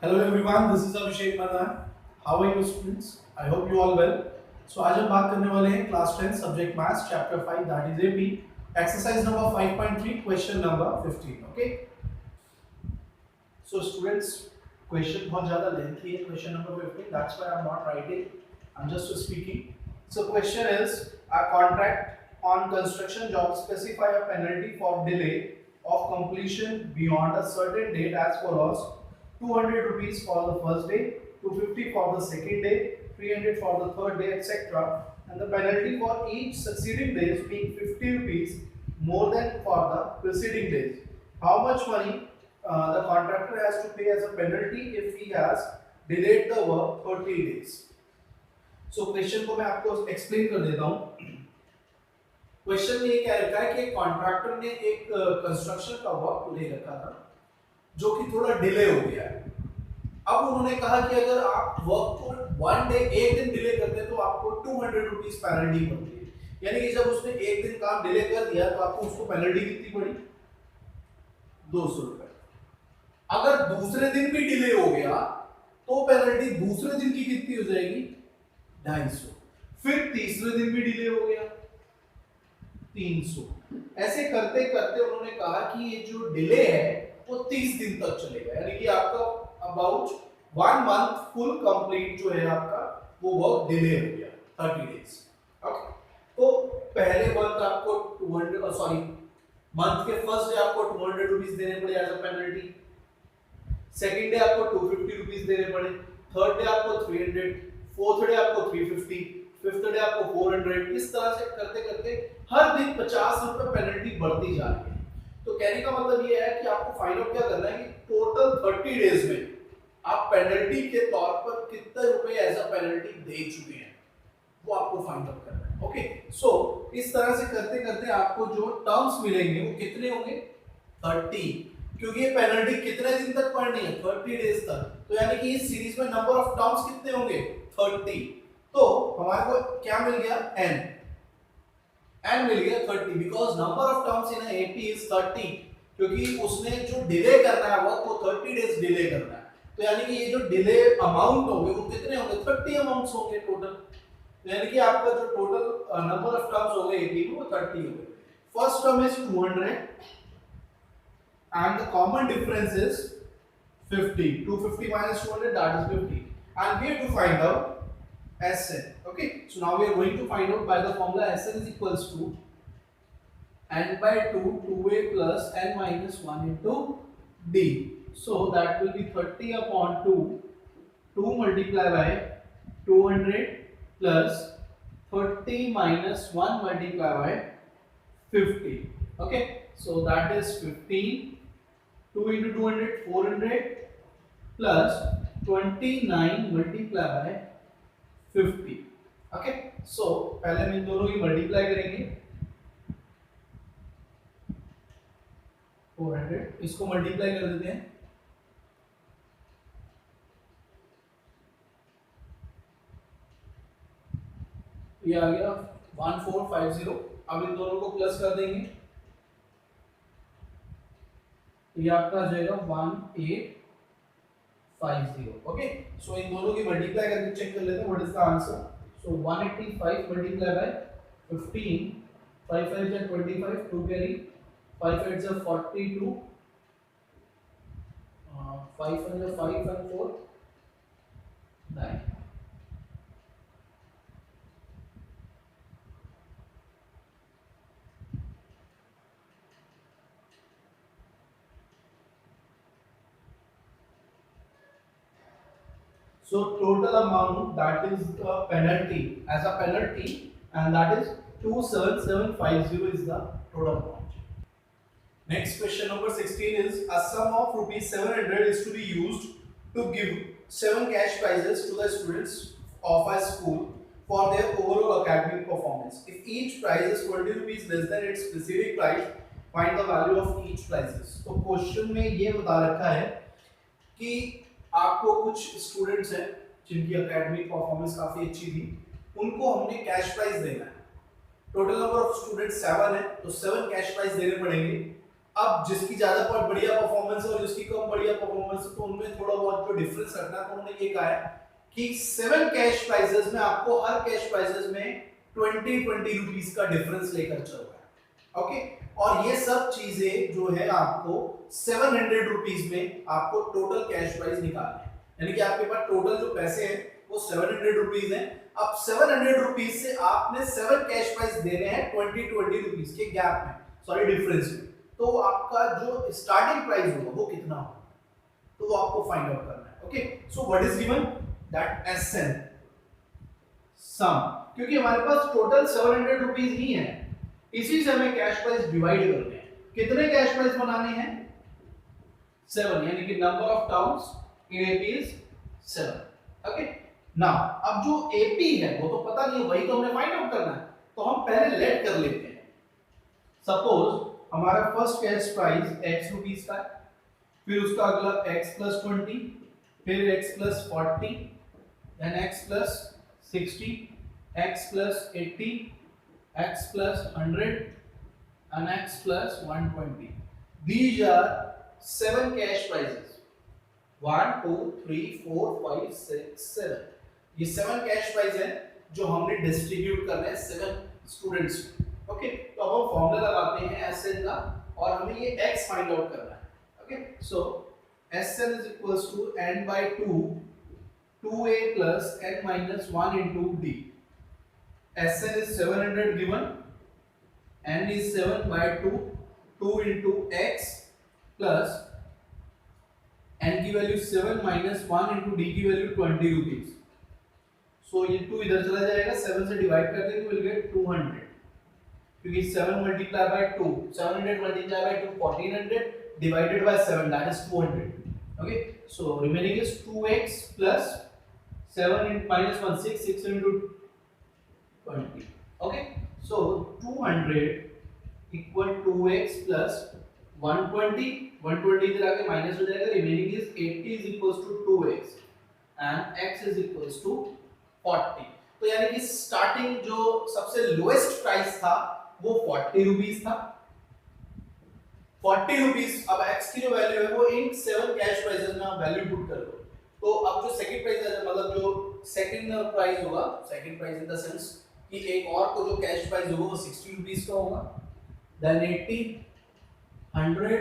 Hello everyone, this is Abhishek Madan. How are you students? I hope you all well. So आज हम बात करने वाले हैं class 10 subject maths chapter 5 that is AP exercise number 5.3 question number 15 okay. So students question बहुत ज्यादा lengthy है question number 15 that's why I'm not writing, I'm just speaking. So question is a contract on construction job specify a penalty for delay of completion beyond a certain date as follows: 200 rupees for the first day, 250 for the second day, 300 for the third day, etc. And the penalty for each succeeding day is being 50 rupees more than for the preceding days. How much money the contractor has to pay as a penalty if he has delayed the work 30 days? So question को मैं आपको explain कर देता हूँ. Question में ये क्या रखा है कि कॉन्ट्रैक्टर ने एक कंस्ट्रक्शन का वर्क ले रखा था जो कि थोड़ा डिले हो गया है. अब उन्होंने कहा कि अगर आप वर्क को वन डे एक दिन डिले करते हैं तो आपको 200 रुपीज पेनल्टी पड़ती है. यानी कि जब उसने एक दिन काम डिले कर दिया तो आपको उसको पेनल्टी कितनी पड़ी? 200 रुपए. अगर दूसरे दिन भी डिले हो गया तो पेनल्टी दूसरे दिन की कितनी हो जाएगी? 250. फिर तीसरे दिन भी डिले हो गया 300. ऐसे करते करते उन्होंने कहा कि ये जो डिले है वो 30 दिन तक चलेगा. यानी कि आपका अबाउट 1 मंथ फुल कंप्लीट जो है आपका वो वर्क डिले हो गया 30 डेज. ओके. तो पहले मंथ आपको 200 सॉरी मंथ के फर्स्ट डे आपको 200 रुपीस देने पड़े as a penalty. Second day आपको 250 रुपीस देने पड़े. थर्ड डे आपको 300. फोर्थ डे आपको 350. फिफ्थ डे आपको 400. इस तरह से करते करते हर दिन 50 रुपए पेनल्टी बढ़ती जा रही है. तो कहने का मतलब ये है कि आपको फाइंड आउट क्या करना है कि टोटल 30 डेज में आप पेनल्टी के तौर पर कितने रुपए एज अ पेनल्टी दे चुके हैं वो आपको फाइंड आउट करना है. ओके. सो इस तरह से करते करते आपको जो टर्म्स मिलेंगे वो कितने होंगे? 30. क्योंकि ये पेनल्टी कितने दिन तक पड़नी है? 30 डेज तक. तो यानी कि इस सीरीज में नंबर ऑफ टर्म्स कितने होंगे? 30. तो हमारे को क्या मिल गया? n मिल गया 30 because number of terms in AP is 30. क्योंकि उसने जो डिले करना है वो 30 डेज डिले करना है. तो यानी कि ये जो डिले अमाउंट होंगे वो कितने होंगे? 30 अमाउंट्स होंगे टोटल. तो यानी कि आपका जो टोटल नंबर ऑफ टर्म्स होंगे एपी में वो 30 होंगे. First term is 200 and the common difference is 50. 250 minus 200 that is 50. And we have to find out Sn. Okay, so now we are going to find out by the formula Sn is equals to n by 2 2a plus n minus 1 into d. So that will be 30 upon 2 2 multiplied by 200 plus 30 minus 1 multiplied by 50. Okay, so that is 15. 2 into 200 400 plus 29 multiplied by 50. Okay. सो पहले हम इन दोनों की multiply करेंगे. 400 इसको multiply कर देते हैं. ये आ गया 1450. अब इन दोनों को प्लस कर देंगे. ये आपका आ जाएगा 1850. ओके. सो इन दोनों की मल्टीप्लाई करके चेक कर लेते हैं what is the answer. So 185 multiply by 15. 5 5 is 25. 2 carry. 5 8 is 42. 5 1 is 5 and 4 9. So total amount that is the penalty as a penalty and that is 27750 is the total amount. Next question number 16 is a sum of rupees 700 is to be used to give 7 cash prizes to the students of a school for their overall academic performance. If each prize is 20 rupees less than its preceding price, find the value of each prizes. तो question में ये बता रखा है कि आपको कुछ students हैं जिनकी एकेडमिक परफॉर्मेंस काफी अच्छी थी, उनको हमने कैश प्राइज देना है. टोटल नंबर ऑफ स्टूडेंट्स 7 है तो 7 कैश प्राइज देने पड़ेंगे. अब जिसकी ज्यादा बहुत बढ़िया परफॉर्मेंस है और जिसकी कम बढ़िया परफॉर्मेंस है तो उनमें थोड़ा बहुत जो डिफरेंस रखना है, तो उन्होंने ये कहा है कि 7 कैश प्राइजेस में आपको हर कैश प्राइजेस में 20 रुपीस का डिफरेंस लेकर चल रहा है। ओके, और ये सब चीजें जो है आपको 700 रुपीस में आपको टोटल कैश प्राइस निकालना है, यानी कि आपके पास टोटल जो पैसे हैं वो 700 रुपीस है। अब 700 रुपीस से आपने 7 कैश प्राइस देने हैं 20 रुपीस के गैप में, सॉरी डिफरेंस में, तो आपका जो स्टार्टिंग प्राइस होगा वो कितना होगा, तो वो आपको फाइंड आउट करना है। Okay, so what is given that S N, क्योंकि हमारे पास टोटल 700 रुपीस ही है, इसी से हमें कैश प्राइस डिवाइड करने हैं। कितने कैश प्राइस बनाने हैं? 7, यानी कि number of towns in AP is 7। Okay, now अब जो एपी है वो तो पता नहीं है, वही तो हमने फाइंड आउट करना है, तो हम पहले लेट कर लेते हैं। सपोज हमारा first cash price x rupees का है, फिर उसका अगला x प्लस 20, फिर x plus 40, then x plus 60, x plus 80, x plus 100 and x plus 120. These are 7 cash prizes. 1, 2, 3, 4, 5, 6, 7. ये 7 कैश प्राइज है जो हमने डिस्ट्रीब्यूट करना है 7 स्टूडेंट्स को। ओके, तो अब हम फॉर्मूला लगाते हैं एसएन का और हमें ये x फाइंड आउट करना है। Okay, so SN is equals to n by 2 2a plus n minus 1 into d. Sn is 700 given, n is 7 by 2, 2 into x plus n की वैल्यू 7 minus 1 into d की value 20 rupees. सो ये 2 इधर चला जाएगा, 7 से divide कर देंगे, will get 200, क्योंकि 7 multiply by 2, 700 multiply by 2, 1400 divided by 7, that is 200. Okay, so remaining is 2x plus 7 minus 1, 6 into 20. Okay, so 200 equal 2x plus 120 इधर आके माइनस हो जाएगा, remaining is 80 is equals to 2x and x is equals to 40। तो यानी कि starting जो सबसे lowest price था वो 40 रुपीस था, 40 रुपीस। अब x की जो वैल्यू है वो इन 7 कैश प्राइसेस में आप वैल्यू पुट कर दो, तो अब जो सेकंड प्राइस है, मतलब जो सेकंड प्राइस होगा, second price in the sense कि एक और को जो कैश प्राइस होगा वो 60 रुपीस का होगा, देन 80, 100,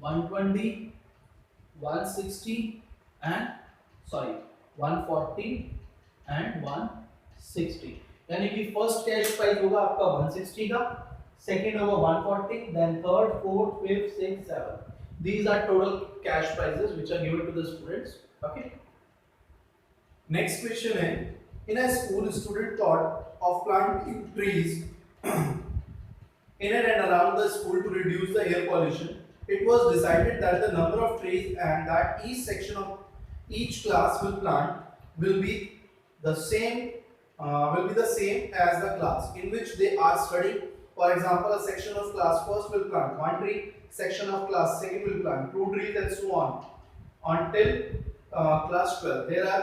120, 160 एंड 140 एंड 160, यानी कि फर्स्ट कैश प्राइस होगा आपका 160 का, सेकंड होगा 140, then third, fourth, fifth, sixth, seventh. These are total cash prizes which are given to the students. Okay. Next question है, in a school, student thought of planting trees in and around the school to reduce the air pollution. It was decided that the number of trees and that each section of each class will plant will be the same as the class in which they are studying. For example, a section of class first will plant 1 tree, section of class second will plant 2 trees, and so on until class 12. There are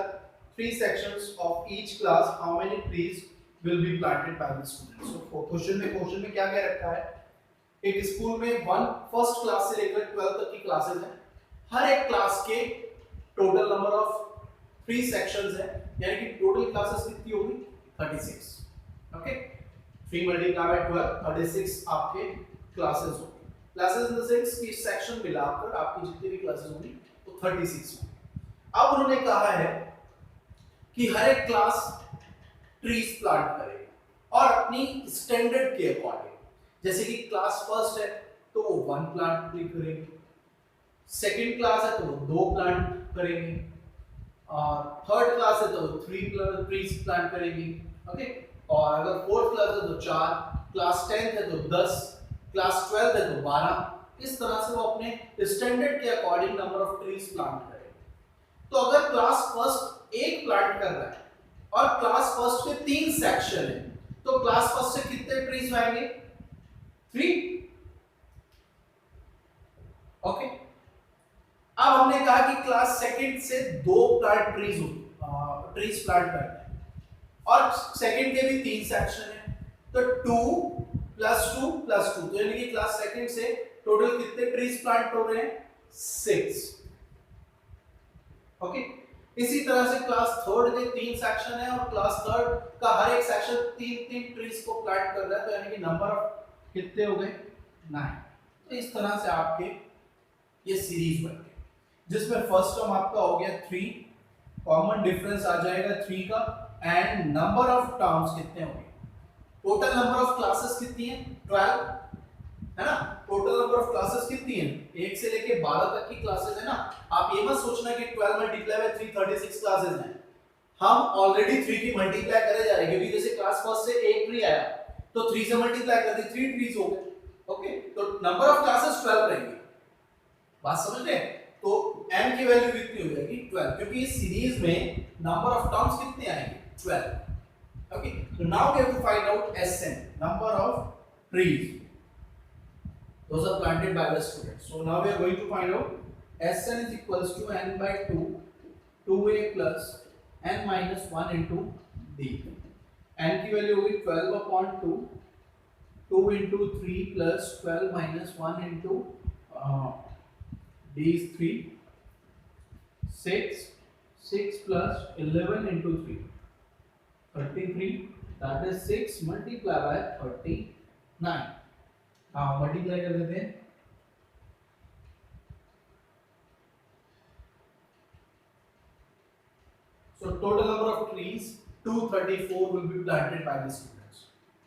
3 sections of each class. How many trees will be planted by the students? So question में क्या क्या रखा है, एक school में first class से लेकर 12 तक की क्लासेस हैं, हर एक क्लास के टोटल नंबर ऑफ 3 सेक्शंस है, यानी कि टोटल क्लासेस कितनी होगी 36। ओके, 3 multiplied by 12, 36 आपके क्लासेस होंगे। क्लासेस इन द सेंस कि सेक्शन मिलाकर आपकी जितनी भी क्लासेस होंगी तो 36 होंगी। अब उन्होंने कहा है कि हर एक क्लास ट्रीज प्लांट करे और अपनी स्टैंडर्ड के अकॉर्डिंग, जैसे कि क्लास फर्स्ट है तो वो 1 प्लांट ट्री करेंगे, सेकंड क्लास है तो वो 2 प्लांट करेंगे, और थर्ड क्लास है तो वो 3 ट्रीज प्लांट करेंगे। ओके, और अगर फोर्थ क्लास है तो 4, क्लास 10 है तो 10, क्लास 12 है तो 12। इस तरह से वो अपने स्टैंडर्ड के according number of trees plant करें। तो अगर क्लास फर्स्ट 1 प्लांट कर रहा है और क्लास फर्स्ट के 3 सेक्शन है, तो क्लास फर्स्ट से कितने ट्रीज आएंगे 3। ओके, अब हमने कहा कि क्लास सेकंड से 2 प्लांट ट्रीज प्लांट करना है और सेकंड के भी 3 सेक्शन है, तो 2 +2 तो यानी कि क्लास सेकंड से टोटल कितने ट्रीज प्लांट हो रहे हैं 6। ओके, इसी तरह से क्लास थर्ड के 3 सेक्शन है और क्लास थर्ड का हर एक सेक्शन 3 ट्रीज को प्लांट कर रहा है, तो यानी कि नंबर ऑफ कितने हो गए 9। तो इस तरह से आपके ये सीरीज बन गई, जिसमें फर्स्ट टर्म आपका हो गया 3, कॉमन डिफरेंस आ जाएगा 3 का, एंड नंबर ऑफ टर्म्स कितने होंगे, टोटल नंबर ऑफ क्लासेस कितनी है 12 है ना। टोटल नंबर ऑफ क्लासेस कितनी है 1 से लेके 12 तक की क्लासेस है ना। आप ये मत सोचना कि 12 मल्टीप्लाई बाय 3 36 क्लासेस हैं, हम ऑलरेडी 3 की मल्टीप्लाई करे जा रहे हैं, क्योंकि जैसे क्लास फर्स्ट से एक ट्री आया तो 3 से मल्टीप्लाई कर दी 3 ट्रीज हो गए। ओके, तो नंबर ऑफ क्लासेस 12 रहेंगे, बात समझ रहे हैं। तो n की वैल्यू कितनी हो जाएगी 12, क्योंकि इस सीरीज में नंबर ऑफ टर्म्स कितने आएंगे 12। Okay, so now we have to find out SN, number of trees those are planted by the students. So now we are going to find out SN is equals to n by 2 2a plus n minus 1 into d। n की value होगी 12 upon 2 2 into 3 plus 12 minus 1 into d is 3 6 plus 11 into 3 33, that is 6 multiply by 39। हाँ multiply कर देते हैं, so total number of trees 234 will be planted by this student।